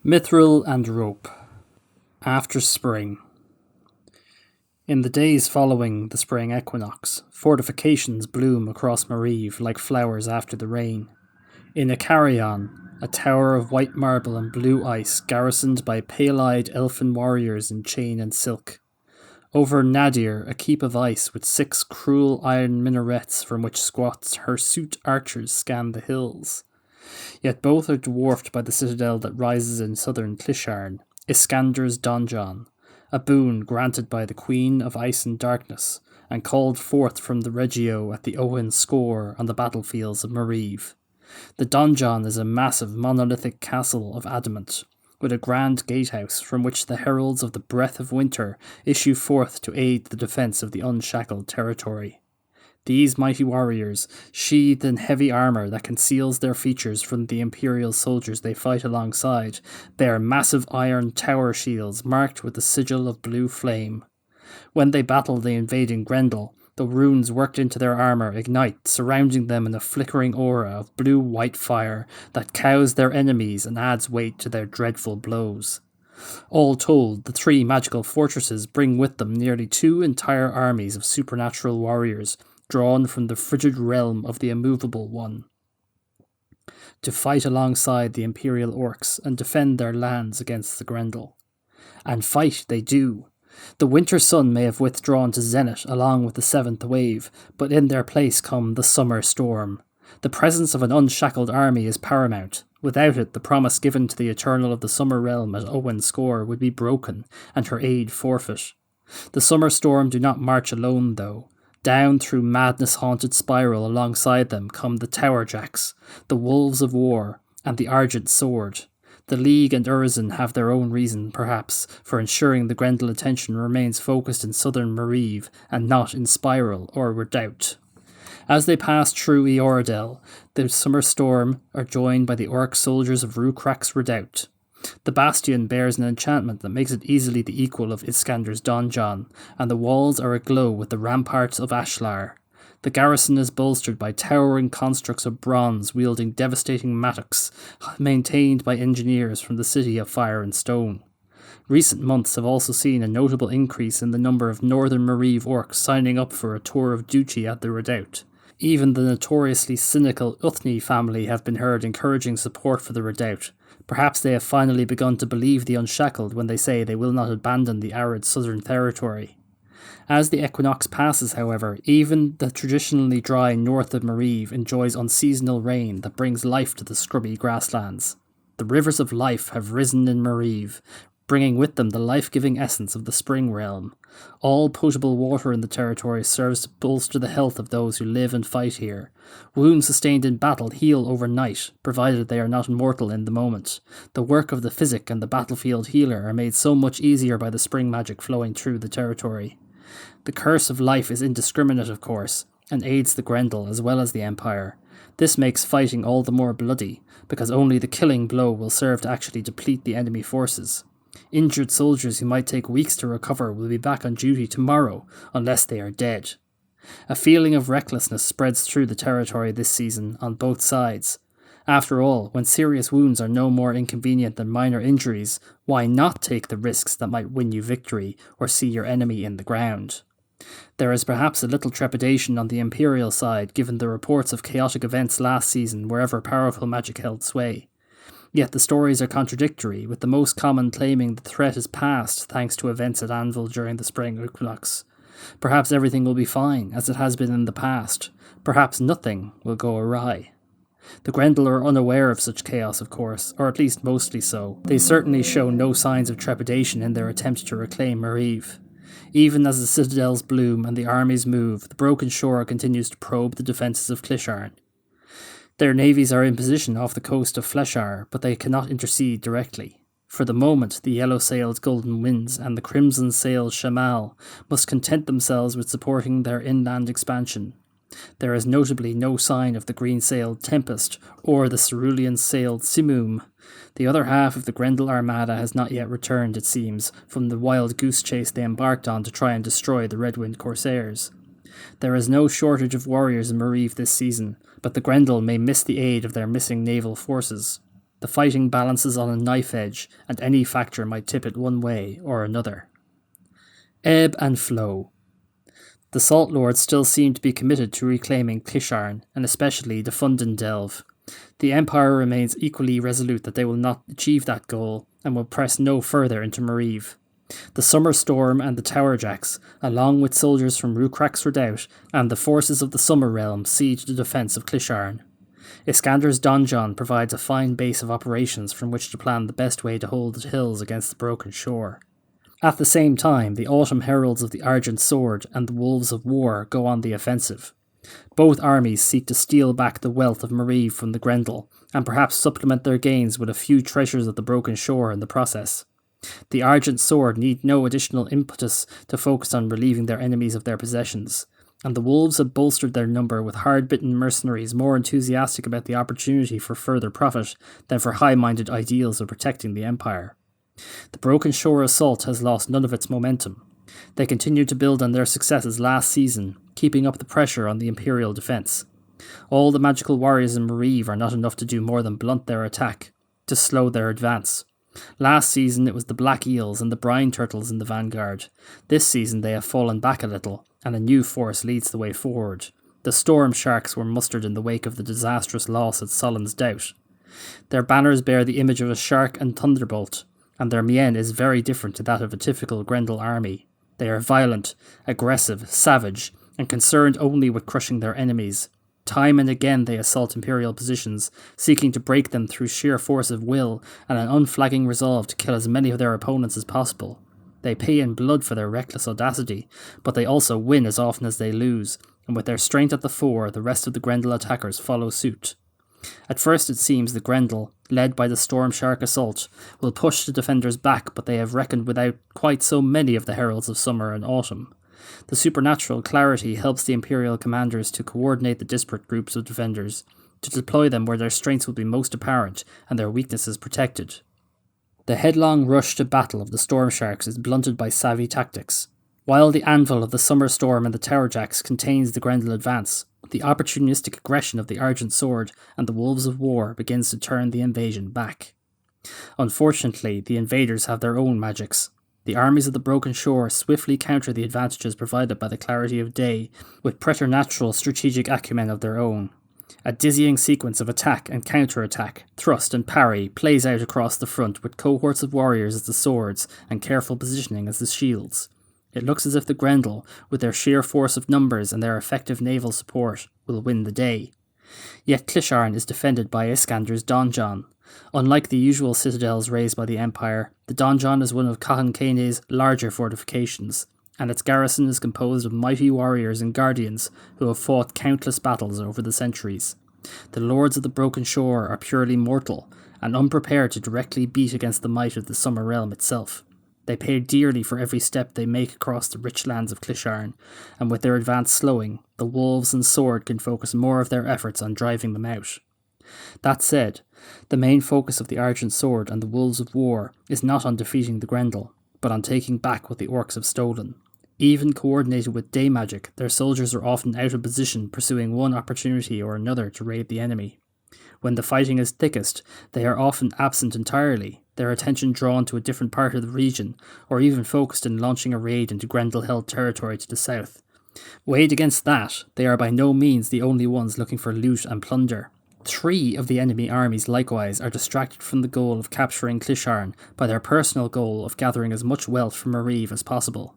Mithril and rope. After spring. In the days following the spring equinox, fortifications bloom across Marive like flowers after the rain. In Acarion, a tower of white marble and blue ice garrisoned by pale-eyed elfin warriors in chain and silk. Over Nadir, a keep of ice with 6 cruel iron minarets from which squats hirsute archers scan the hills. Yet both are dwarfed by the citadel that rises in southern Clisharn, Iskander's donjon, a boon granted by the Queen of Ice and Darkness, and called forth from the Regio at the Owen score on the battlefields of Marive. The donjon is a massive monolithic castle of adamant, with a grand gatehouse from which the heralds of the breath of winter issue forth to aid the defence of the unshackled territory. These mighty warriors, sheathed in heavy armour that conceals their features from the Imperial soldiers they fight alongside, bear massive iron tower shields marked with the sigil of blue flame. When they battle the invading Grendel, the runes worked into their armour ignite, surrounding them in a flickering aura of blue-white fire that cows their enemies and adds weight to their dreadful blows. All told, the 3 magical fortresses bring with them nearly 2 entire armies of supernatural warriors, drawn from the frigid realm of the immovable one, to fight alongside the Imperial orcs and defend their lands against the Grendel. And fight they do. The winter sun may have withdrawn to zenith along with the 7th wave, but in their place come the summer storm. The presence of an unshackled army is paramount. Without it, the promise given to the Eternal of the Summer Realm at Owen Score would be broken, and her aid forfeit. The summer storm do not march alone, though. Down through madness-haunted spiral alongside them come the Tower Jacks, the Wolves of War, and the Argent Sword. The League and Urizen have their own reason, perhaps, for ensuring the Grendel attention remains focused in southern Marive and not in Spiral or Redoubt. As they pass through Eoradel, the summer storm are joined by the orc soldiers of Rukrak's Redoubt. The bastion bears an enchantment that makes it easily the equal of Iskander's donjon, and the walls are aglow with the ramparts of Ashlar. The garrison is bolstered by towering constructs of bronze wielding devastating mattocks, maintained by engineers from the city of Fire and Stone. Recent months have also seen a notable increase in the number of northern Marive orcs signing up for a tour of duty at the Redoubt. Even the notoriously cynical Uthni family have been heard encouraging support for the Redoubt. Perhaps they have finally begun to believe the Unshackled when they say they will not abandon the arid southern territory. As the equinox passes, however, even the traditionally dry north of Marive enjoys unseasonal rain that brings life to the scrubby grasslands. The rivers of life have risen in Marive, bringing with them the life-giving essence of the spring realm. All potable water in the territory serves to bolster the health of those who live and fight here. Wounds sustained in battle heal overnight, provided they are not mortal in the moment. The work of the physic and the battlefield healer are made so much easier by the spring magic flowing through the territory. The curse of life is indiscriminate, of course, and aids the Grendel as well as the Empire. This makes fighting all the more bloody, because only the killing blow will serve to actually deplete the enemy forces. Injured soldiers who might take weeks to recover will be back on duty tomorrow, unless they are dead. A feeling of recklessness spreads through the territory this season on both sides. After all, when serious wounds are no more inconvenient than minor injuries, why not take the risks that might win you victory or see your enemy in the ground? There is perhaps a little trepidation on the Imperial side given the reports of chaotic events last season wherever powerful magic held sway. Yet the stories are contradictory, with the most common claiming the threat is past thanks to events at Anvil during the spring equinox. Perhaps everything will be fine, as it has been in the past. Perhaps nothing will go awry. The Grendel are unaware of such chaos, of course, or at least mostly so. They certainly show no signs of trepidation in their attempt to reclaim Marive. Even as the citadels bloom and the armies move, the Broken Shore continues to probe the defences of Clisharn. Their navies are in position off the coast of Fleshar, but they cannot intercede directly. For the moment, the yellow-sailed Golden Winds and the crimson-sailed Shamal must content themselves with supporting their inland expansion. There is notably no sign of the green-sailed Tempest or the cerulean-sailed Simum. The other half of the Grendel Armada has not yet returned, it seems, from the wild goose chase they embarked on to try and destroy the Redwind Corsairs. There is no shortage of warriors in Marive this season, but the Grendel may miss the aid of their missing naval forces. The fighting balances on a knife edge, and any factor might tip it one way or another. Ebb and flow. The Salt Lords still seem to be committed to reclaiming Clisharn, and especially the Fundin Delve. The Empire remains equally resolute that they will not achieve that goal, and will press no further into Mariv. The Summer Storm and the Towerjacks, along with soldiers from Rukrak's Redoubt and the forces of the Summer Realm, siege the defence of Clisharn. Iskander's donjon provides a fine base of operations from which to plan the best way to hold the hills against the broken shore. At the same time, the Autumn Heralds of the Argent Sword and the Wolves of War go on the offensive. Both armies seek to steal back the wealth of Mariv from the Grendel, and perhaps supplement their gains with a few treasures of the broken shore in the process. The Argent Sword need no additional impetus to focus on relieving their enemies of their possessions, and the Wolves have bolstered their number with hard-bitten mercenaries more enthusiastic about the opportunity for further profit than for high-minded ideals of protecting the Empire. The Broken Shore assault has lost none of its momentum. They continue to build on their successes last season, keeping up the pressure on the Imperial defence. All the magical warriors in Mariv are not enough to do more than blunt their attack, to slow their advance. Last season it was the Black Eels and the Brine Turtles in the vanguard. This season they have fallen back a little, and a new force leads the way forward. The Storm Sharks were mustered in the wake of the disastrous loss at Solon's Doubt. Their banners bear the image of a shark and thunderbolt, and their mien is very different to that of a typical Grendel army. They are violent, aggressive, savage, and concerned only with crushing their enemies. Time and again they assault Imperial positions, seeking to break them through sheer force of will and an unflagging resolve to kill as many of their opponents as possible. They pay in blood for their reckless audacity, but they also win as often as they lose, and with their strength at the fore, the rest of the Grendel attackers follow suit. At first it seems the Grendel, led by the Storm Shark assault, will push the defenders back, but they have reckoned without quite so many of the Heralds of Summer and Autumn. The supernatural clarity helps the Imperial commanders to coordinate the disparate groups of defenders, to deploy them where their strengths will be most apparent and their weaknesses protected. The headlong rush to battle of the Storm Sharks is blunted by savvy tactics. While the anvil of the Summer Storm and the Towerjacks contains the Grendel advance, the opportunistic aggression of the Argent Sword and the Wolves of War begins to turn the invasion back. Unfortunately, the invaders have their own magics. The armies of the Broken Shore swiftly counter the advantages provided by the clarity of day with preternatural strategic acumen of their own. A dizzying sequence of attack and counter-attack, thrust and parry plays out across the front with cohorts of warriors as the swords and careful positioning as the shields. It looks as if the Grendel, with their sheer force of numbers and their effective naval support, will win the day. Yet Clisharn is defended by Iskander's donjon. Unlike the usual citadels raised by the Empire, the donjon is one of Cahan Cane's larger fortifications, and its garrison is composed of mighty warriors and guardians who have fought countless battles over the centuries. The Lords of the Broken Shore are purely mortal, and unprepared to directly beat against the might of the Summer Realm itself. They pay dearly for every step they make across the rich lands of Clisharn, and with their advance slowing, the Wolves and Sword can focus more of their efforts on driving them out. That said, the main focus of the Argent Sword and the Wolves of War is not on defeating the Grendel, but on taking back what the Orcs have stolen. Even coordinated with day magic, their soldiers are often out of position pursuing one opportunity or another to raid the enemy. When the fighting is thickest, they are often absent entirely, their attention drawn to a different part of the region, or even focused in launching a raid into Grendel-held territory to the south. Weighed against that, they are by no means the only ones looking for loot and plunder. 3 of the enemy armies likewise are distracted from the goal of capturing Clisharn by their personal goal of gathering as much wealth from Mariv as possible.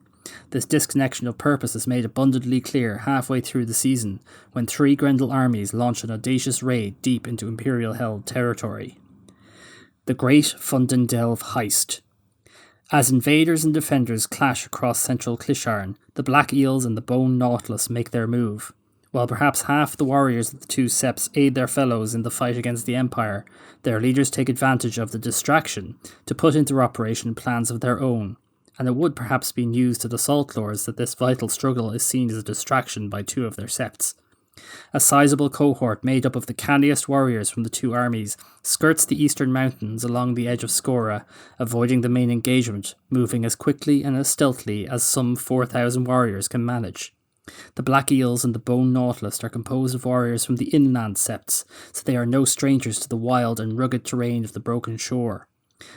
This disconnection of purpose is made abundantly clear halfway through the season, when 3 Grendel armies launch an audacious raid deep into Imperial-held territory. The Great Fundin Delve Heist. As invaders and defenders clash across central Clisharn, the Black Eels and the Bone Nautilus make their move. While perhaps half the warriors of the two septs aid their fellows in the fight against the Empire, their leaders take advantage of the distraction to put into operation plans of their own, and it would perhaps be news to the Salt Lords that this vital struggle is seen as a distraction by 2 of their septs. A sizable cohort made up of the canniest warriors from the 2 armies skirts the eastern mountains along the edge of Skora, avoiding the main engagement, moving as quickly and as stealthily as some 4,000 warriors can manage. The Black Eels and the Bone Nautilus are composed of warriors from the inland septs, so they are no strangers to the wild and rugged terrain of the broken shore.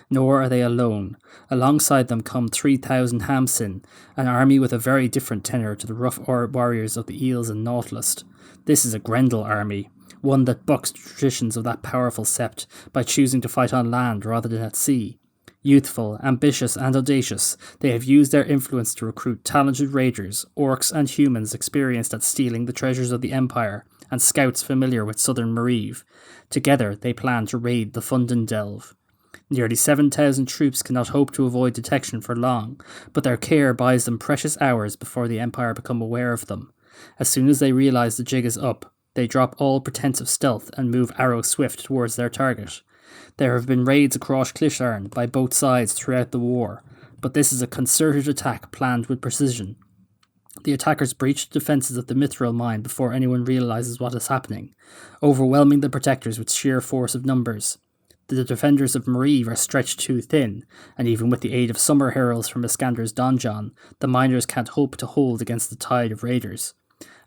Nor are they alone. Alongside them come 3,000 Hamsin, an army with a very different tenor to the rough warriors of the Eels and Nautilus. This is a Grendel army, one that bucks the traditions of that powerful sept by choosing to fight on land rather than at sea. Youthful, ambitious, and audacious, they have used their influence to recruit talented raiders, orcs and humans experienced at stealing the treasures of the Empire, and scouts familiar with southern Mariv. Together, they plan to raid the Fundin Delve. Nearly 7,000 troops cannot hope to avoid detection for long, but their care buys them precious hours before the Empire become aware of them. As soon as they realise the jig is up, they drop all pretense of stealth and move arrow swift towards their target. There have been raids across Clisharn by both sides throughout the war, but this is a concerted attack planned with precision. The attackers breach the defences of the Mithril mine before anyone realises what is happening, overwhelming the protectors with sheer force of numbers. The defenders of Mariv are stretched too thin, and even with the aid of summer heralds from Iskander's donjon, the miners can't hope to hold against the tide of raiders.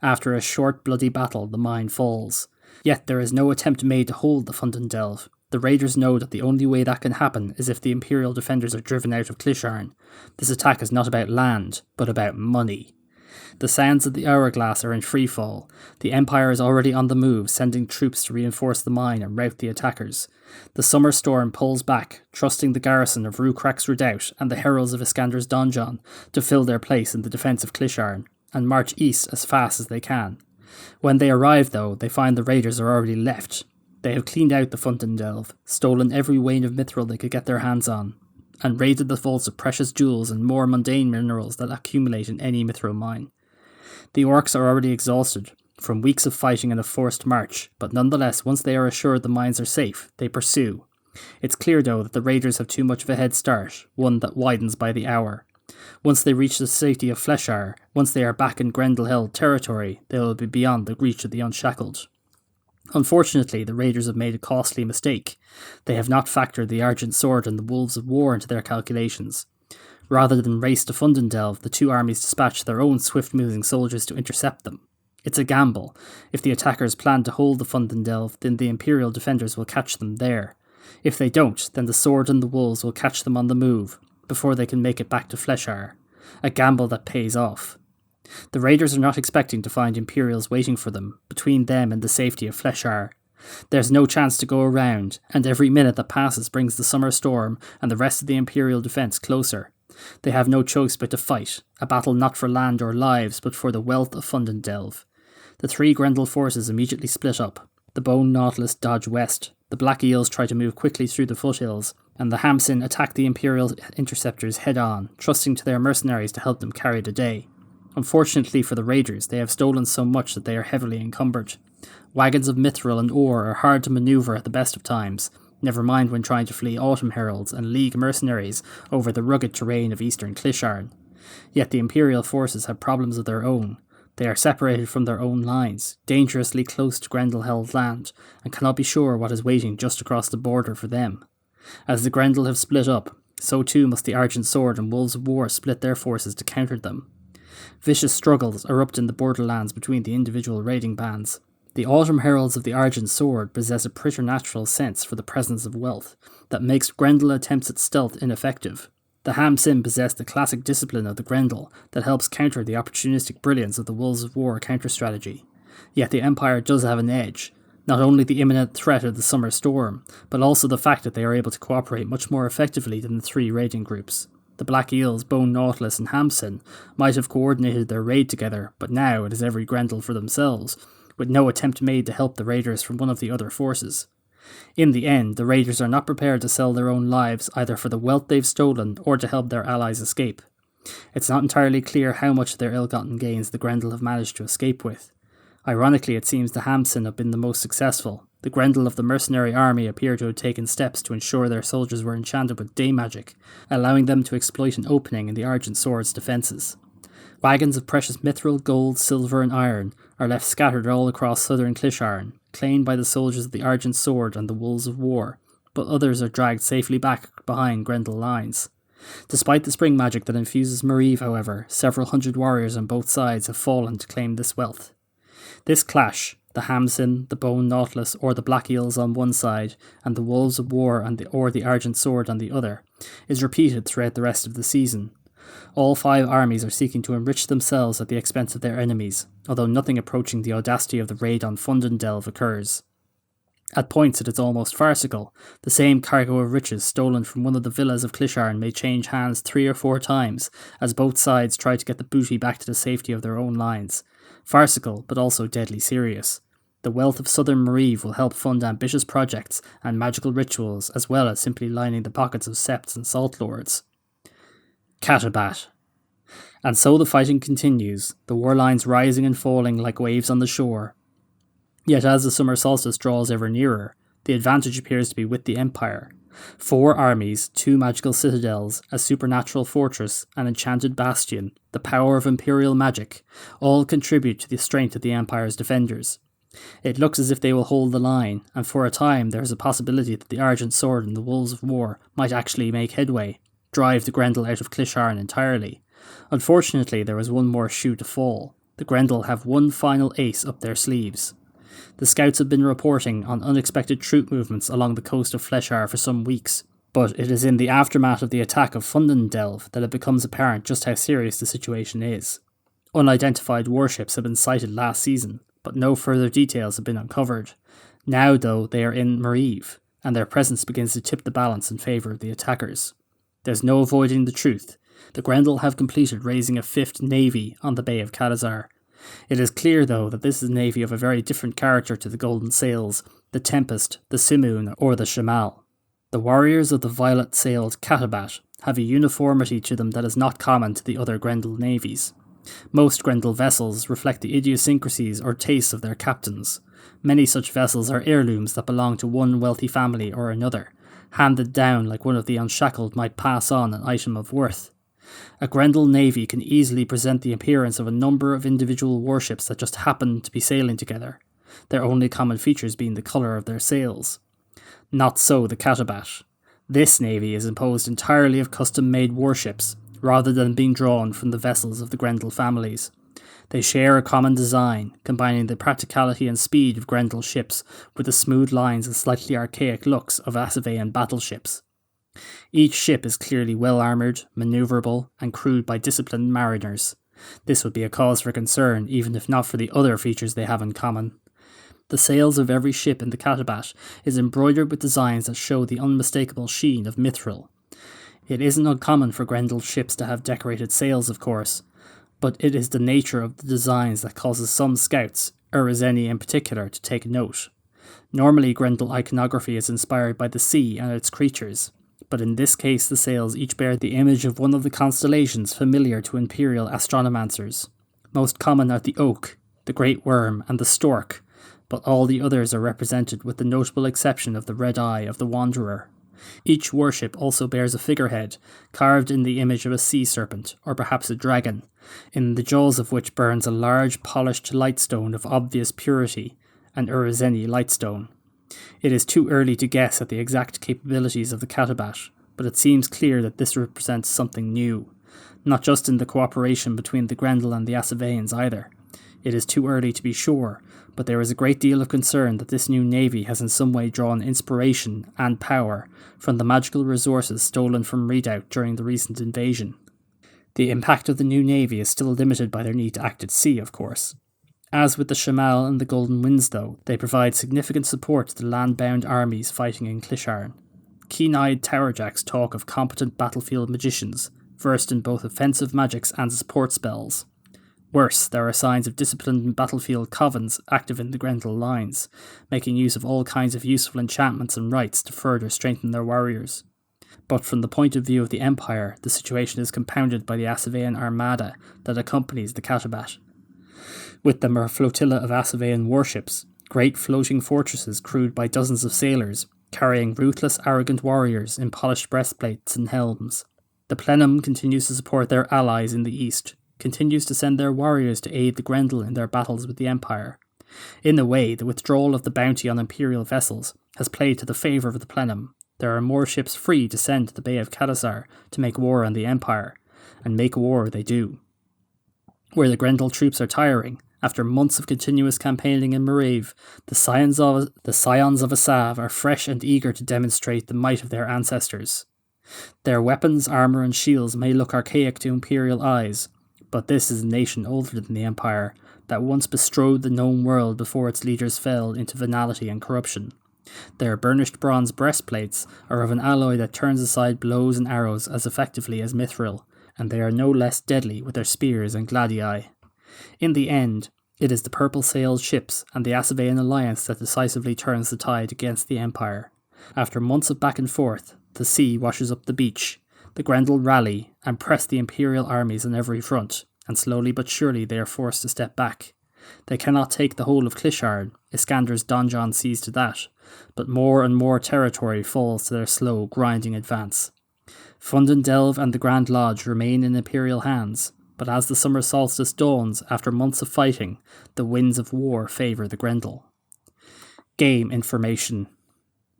After a short bloody battle, the mine falls. Yet there is no attempt made to hold the Fundin Delve. The raiders know that the only way that can happen is if the Imperial defenders are driven out of Clisharn. This attack is not about land, but about money. The sands of the hourglass are in freefall. The Empire is already on the move, sending troops to reinforce the mine and rout the attackers. The summer storm pulls back, trusting the garrison of Rukrak's Redoubt and the heralds of Iskander's donjon to fill their place in the defence of Clisharn, and march east as fast as they can. When they arrive, though, they find the raiders are already left. They have cleaned out the Fundin Delve, stolen every vein of Mithril they could get their hands on, and raided the vaults of precious jewels and more mundane minerals that accumulate in any Mithril mine. The orcs are already exhausted from weeks of fighting and a forced march, but nonetheless, once they are assured the mines are safe, they pursue. It's clear, though, that the raiders have too much of a head start, one that widens by the hour. Once they reach the safety of Fleshar, once they are back in Grendel-held territory, they will be beyond the reach of the Unshackled. Unfortunately, the raiders have made a costly mistake. They have not factored the Argent Sword and the Wolves of War into their calculations. Rather than race to Fundin Delve, the two armies dispatch their own swift-moving soldiers to intercept them. It's a gamble. If the attackers plan to hold the Fundin Delve, then the Imperial defenders will catch them there. If they don't, then the Sword and the Wolves will catch them on the move, before they can make it back to Fleshar. A gamble that pays off. The raiders are not expecting to find Imperials waiting for them, between them and the safety of Fleshar. There's no chance to go around, and every minute that passes brings the summer storm and the rest of the Imperial defence closer. They have no choice but to fight, a battle not for land or lives, but for the wealth of Fundin Delve. The three Grendel forces immediately split up. The Bone Nautilus dodge west, the Black Eels try to move quickly through the foothills, and the Hamsin attack the Imperial interceptors head-on, trusting to their mercenaries to help them carry the day. Unfortunately for the raiders, they have stolen so much that they are heavily encumbered. Wagons of Mithril and ore are hard to manoeuvre at the best of times, never mind when trying to flee Autumn Heralds and League mercenaries over the rugged terrain of eastern Clisharn. Yet the Imperial forces have problems of their own. They are separated from their own lines, dangerously close to Grendel-held land, and cannot be sure what is waiting just across the border for them. As the Grendel have split up, so too must the Argent Sword and Wolves of War split their forces to counter them. Vicious struggles erupt in the borderlands between the individual raiding bands. The Autumn Heralds of the Argent Sword possess a preternatural sense for the presence of wealth that makes Grendel attempts at stealth ineffective. The Hamsin possess the classic discipline of the Grendel that helps counter the opportunistic brilliance of the Wolves of War counter-strategy. Yet the Empire does have an edge, not only the imminent threat of the summer storm, but also the fact that they are able to cooperate much more effectively than the three raiding groups. The Black Eels, Bone Nautilus and Hamsin might have coordinated their raid together, but now it is every Grendel for themselves, with no attempt made to help the raiders from one of the other forces. In the end, the raiders are not prepared to sell their own lives either for the wealth they've stolen or to help their allies escape. It's not entirely clear how much of their ill-gotten gains the Grendel have managed to escape with. Ironically, it seems the Hamsin have been the most successful. The Grendel of the mercenary army appear to have taken steps to ensure their soldiers were enchanted with day magic, allowing them to exploit an opening in the Argent Sword's defences. Wagons of precious mithril, gold, silver and iron are left scattered all across southern Clisharn, claimed by the soldiers of the Argent Sword and the Wolves of War, but others are dragged safely back behind Grendel lines. Despite the spring magic that infuses Mariv, however, several hundred warriors on both sides have fallen to claim this wealth. This clash, the Hamsin, the Bone Nautilus or the Black Eels on one side, and the Wolves of War or the Argent Sword on the other, is repeated throughout the rest of the season. All 5 armies are seeking to enrich themselves at the expense of their enemies, although nothing approaching the audacity of the raid on Fundendelve occurs. At points it is almost farcical. The same cargo of riches stolen from one of the villas of Clisharn may change hands 3 or 4 times, as both sides try to get the booty back to the safety of their own lines. Farcical, but also deadly serious. The wealth of southern Mariv will help fund ambitious projects and magical rituals, as well as simply lining the pockets of septs and salt lords. Catabat. And so the fighting continues, the war lines rising and falling like waves on the shore. Yet as the summer solstice draws ever nearer, the advantage appears to be with the Empire. 4 armies, 2 magical citadels, a supernatural fortress, an enchanted bastion, the power of imperial magic, all contribute to the strength of the Empire's defenders. It looks as if they will hold the line, and for a time there is a possibility that the Argent Sword and the Wolves of War might actually make headway, drive the Grendel out of Clisharn entirely. Unfortunately, there is one more shoe to fall. The Grendel have one final ace up their sleeves. The scouts have been reporting on unexpected troop movements along the coast of Fleshar for some weeks, but it is in the aftermath of the attack of Fundendelve that it becomes apparent just how serious the situation is. Unidentified warships have been sighted last season, but no further details have been uncovered. Now, though, they are in Mariv, and their presence begins to tip the balance in favour of the attackers. There's no avoiding the truth. The Grendel have completed raising a 5th navy on the Bay of Kadazar. It is clear, though, that this is a navy of a very different character to the Golden Sails, the Tempest, the Simoon, or the Shamal. The warriors of the violet-sailed Catabat have a uniformity to them that is not common to the other Grendel navies. Most Grendel vessels reflect the idiosyncrasies or tastes of their captains. Many such vessels are heirlooms that belong to one wealthy family or another, handed down like one of the unshackled might pass on an item of worth. A Grendel navy can easily present the appearance of a number of individual warships that just happen to be sailing together, their only common features being the colour of their sails. Not so the Catabat. This navy is composed entirely of custom-made warships, rather than being drawn from the vessels of the Grendel families. They share a common design, combining the practicality and speed of Grendel ships with the smooth lines and slightly archaic looks of Asavean battleships. Each ship is clearly well-armoured, manoeuvrable, and crewed by disciplined mariners. This would be a cause for concern, even if not for the other features they have in common. The sails of every ship in the Catabat is embroidered with designs that show the unmistakable sheen of Mithril. It isn't uncommon for Grendel ships to have decorated sails, of course, but it is the nature of the designs that causes some scouts, Urizeni in particular, to take note. Normally Grendel iconography is inspired by the sea and its creatures, but in this case the sails each bear the image of one of the constellations familiar to imperial astronomancers. Most common are the oak, the great worm, and the stork, but all the others are represented with the notable exception of the red eye of the Wanderer. Each warship also bears a figurehead, carved in the image of a sea serpent, or perhaps a dragon, in the jaws of which burns a large polished lightstone of obvious purity, an Urizeni lightstone. It is too early to guess at the exact capabilities of the Catabat, but it seems clear that this represents something new, not just in the cooperation between the Grendel and the Asaveans either. It is too early to be sure, but there is a great deal of concern that this new navy has in some way drawn inspiration and power from the magical resources stolen from Redoubt during the recent invasion. The impact of the new navy is still limited by their need to act at sea, of course. As with the Shamal and the Golden Winds, though, they provide significant support to the land-bound armies fighting in Clisharn. Keen-eyed towerjacks talk of competent battlefield magicians, versed in both offensive magics and support spells. Worse, there are signs of disciplined battlefield covens active in the Grendel lines, making use of all kinds of useful enchantments and rites to further strengthen their warriors. But from the point of view of the Empire, the situation is compounded by the Asavean armada that accompanies the Catabat. With them are a flotilla of Asavean warships, great floating fortresses crewed by dozens of sailors, carrying ruthless, arrogant warriors in polished breastplates and helms. The plenum continues to support their allies in the east, continues to send their warriors to aid the Grendel in their battles with the Empire. In a way, the withdrawal of the bounty on imperial vessels has played to the favour of the plenum, There are more ships free to send to the Bay of Kadasar to make war on the Empire, and make war they do. Where the Grendel troops are tiring, after months of continuous campaigning in Mareve, the scions of Asav are fresh and eager to demonstrate the might of their ancestors. Their weapons, armour and shields may look archaic to Imperial eyes, but this is a nation older than the Empire, that once bestrode the known world before its leaders fell into venality and corruption. Their burnished bronze breastplates are of an alloy that turns aside blows and arrows as effectively as Mithril, and they are no less deadly with their spears and gladii. In the end, it is the purple-sailed ships and the Asavean alliance that decisively turns the tide against the Empire. After months of back and forth, the sea washes up the beach. The Grendel rally and press the Imperial armies on every front, and slowly but surely they are forced to step back. They cannot take the whole of Clisharn, Iskander's donjon sees to that, but more and more territory falls to their slow, grinding advance. Fundendelv and the Grand Lodge remain in Imperial hands, but as the summer solstice dawns after months of fighting, the winds of war favour the Grendel. Game information.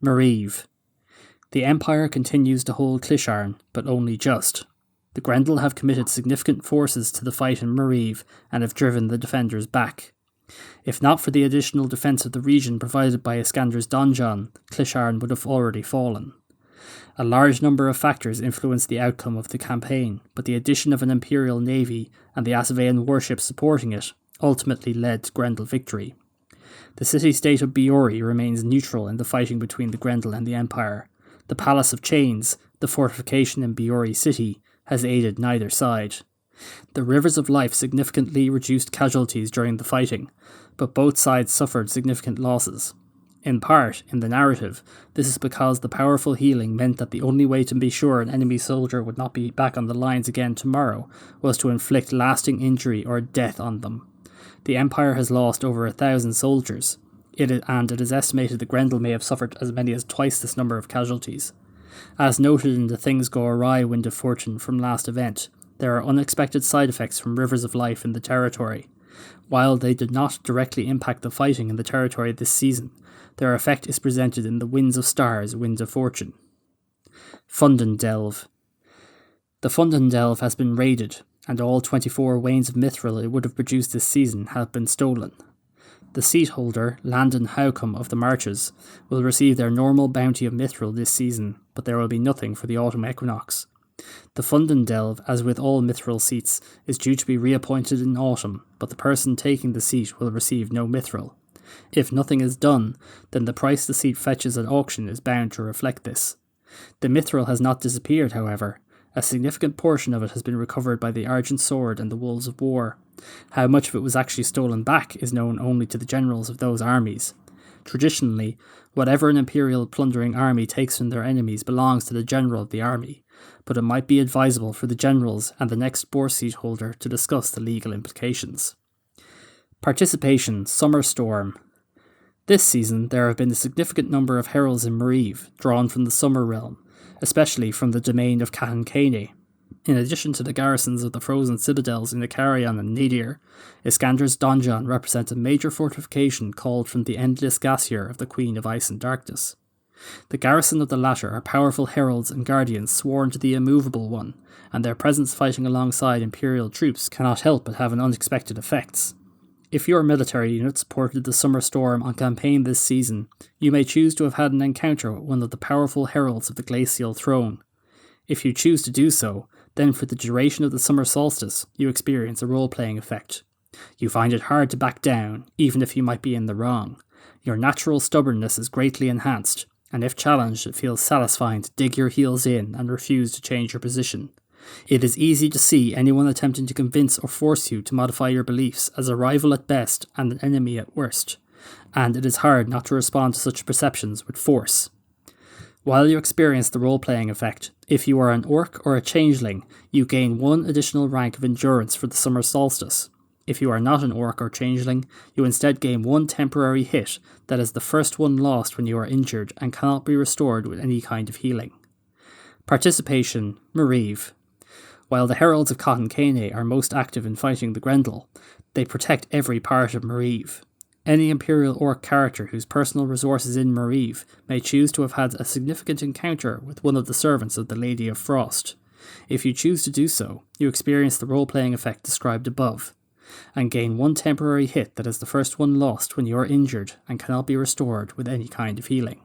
Mareve. The Empire continues to hold Clisharn, but only just. The Grendel have committed significant forces to the fight in Mareve and have driven the defenders back. If not for the additional defence of the region provided by Iskander's donjon, Clisharn would have already fallen. A large number of factors influenced the outcome of the campaign, but the addition of an Imperial navy and the Asavean warships supporting it ultimately led to Grendel victory. The city-state of Biori remains neutral in the fighting between the Grendel and the Empire. The Palace of Chains, the fortification in Biori city, has aided neither side. The Rivers of Life significantly reduced casualties during the fighting, but both sides suffered significant losses. In part, in the narrative, this is because the powerful healing meant that the only way to be sure an enemy soldier would not be back on the lines again tomorrow was to inflict lasting injury or death on them. The Empire has lost over 1,000 soldiers, and it is estimated the Grendel may have suffered as many as twice this number of casualties. As noted in the Things Go Awry Wind of Fortune from last event, there are unexpected side effects from Rivers of Life in the territory. While they did not directly impact the fighting in the territory this season, their effect is presented in the Winds of Stars Wind of Fortune. Fundendelv. The Fundendelv has been raided, and all 24 wains of Mithril it would have produced this season have been stolen. The seat holder, Landon Howcombe of the Marches, will receive their normal bounty of Mithril this season, but there will be nothing for the autumn equinox. The Fundendelv, as with all Mithril seats, is due to be reappointed in autumn, but the person taking the seat will receive no Mithril. If nothing is done, then the price the seat fetches at auction is bound to reflect this. The Mithril has not disappeared, however. A significant portion of it has been recovered by the Argent Sword and the Wolves of War. How much of it was actually stolen back is known only to the generals of those armies. Traditionally, whatever an Imperial plundering army takes from their enemies belongs to the general of the army, but it might be advisable for the generals and the next boar seat holder to discuss the legal implications. Participation, Summer Storm. This season there have been a significant number of heralds in Mareve, drawn from the Summer Realm, especially from the domain of Kahankane. In addition to the garrisons of the frozen citadels in Icarion and Nadir, Iskander's donjon represents a major fortification called from the endless gassier of the Queen of Ice and Darkness. The garrison of the latter are powerful heralds and guardians sworn to the immovable one, and their presence fighting alongside Imperial troops cannot help but have an unexpected effects. If your military unit supported the Summer Storm on campaign this season, you may choose to have had an encounter with one of the powerful heralds of the Glacial Throne. If you choose to do so, then for the duration of the summer solstice, you experience a role-playing effect. You find it hard to back down, even if you might be in the wrong. Your natural stubbornness is greatly enhanced, and if challenged, it feels satisfying to dig your heels in and refuse to change your position. It is easy to see anyone attempting to convince or force you to modify your beliefs as a rival at best and an enemy at worst, and it is hard not to respond to such perceptions with force. While you experience the role-playing effect, if you are an orc or a changeling, you gain 1 additional rank of endurance for the summer solstice. If you are not an orc or changeling, you instead gain 1 temporary hit that is the first one lost when you are injured and cannot be restored with any kind of healing. Participation, Mareve. While the heralds of Kahankane are most active in fighting the Grendel, they protect every part of Mareve. Any Imperial Orc character whose personal resource is in Mariv may choose to have had a significant encounter with one of the servants of the Lady of Frost. If you choose to do so, you experience the role-playing effect described above, and gain one temporary hit that is the first one lost when you are injured and cannot be restored with any kind of healing.